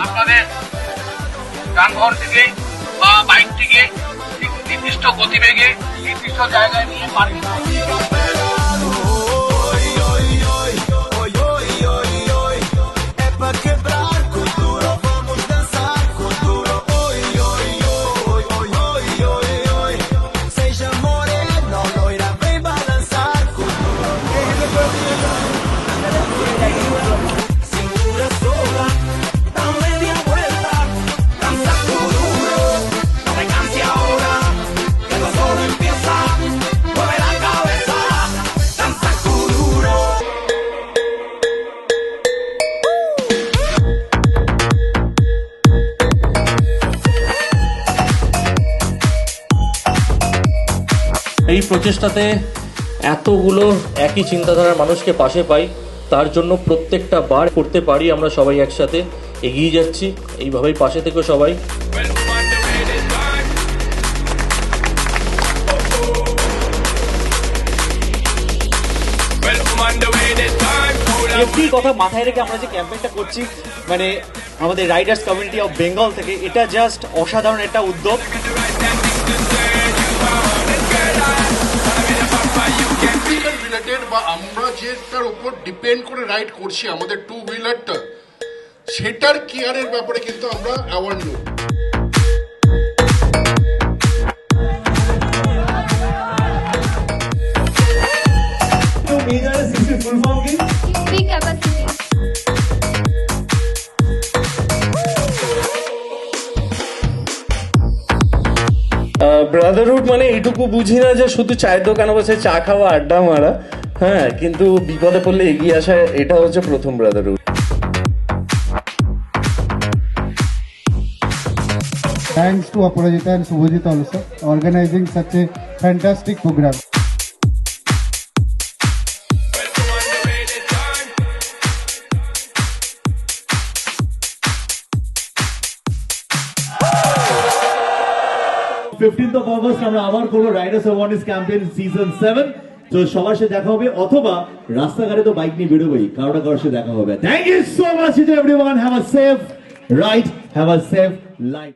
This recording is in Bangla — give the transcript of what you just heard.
আপনাদের যানবাহন থেকে বা বাইক থেকে নির্দিষ্ট গতিবেগে নির্দিষ্ট জায়গায় নিয়ে পার্কিং। এই প্রচেষ্টাতে এতগুলো একই চিন্তাধারার মানুষকে পাশে পাই, তার জন্য প্রত্যেকটা বার করতে পারি আমরা সবাই একসাথে এগিয়ে যাচ্ছি। এইভাবেই পাশে থেকো সবাই। একটি কথা মাথায় রেখে আমরা যে ক্যাম্পেইনটা করছি, মানে আমাদের রাইডার্স কমিউনিটি অফ বেঙ্গল থেকে, এটা জাস্ট অসাধারণ একটা উদ্যোগ। বা আমরা যেটার উপর ডিপেন্ড করে রাইড করছি আমাদের টু হুইলারটা, সেটার কেয়ারের ব্যাপারে কিন্তু আমরা অ্যাওয়ার্ড নেব। ব্রাদারহুড মানে এইটুকু বুঝি না যে শুধু চায়ের দোকানে বসে চা খাওয়া, আড্ডা মারা, হ্যাঁ, কিন্তু বিপদে পড়লে এগিয়ে আসা, এটা হচ্ছে প্রথম Brotherhood. Thanks to Aparajita and Subhajit also organizing such a fantastic program. August আমরা আবার করবো রাইডার্স অ্যাওয়ারনেস ক্যাম্পেইন সিজন 7। তো সবার সাথে দেখা হবে, অথবা রাস্তাঘাটে তো বাইক নিয়ে বেরোবেই, কারোটা কারোর সাথে দেখা হবে। Thank you so much everyone, have a safe ride, have a safe life.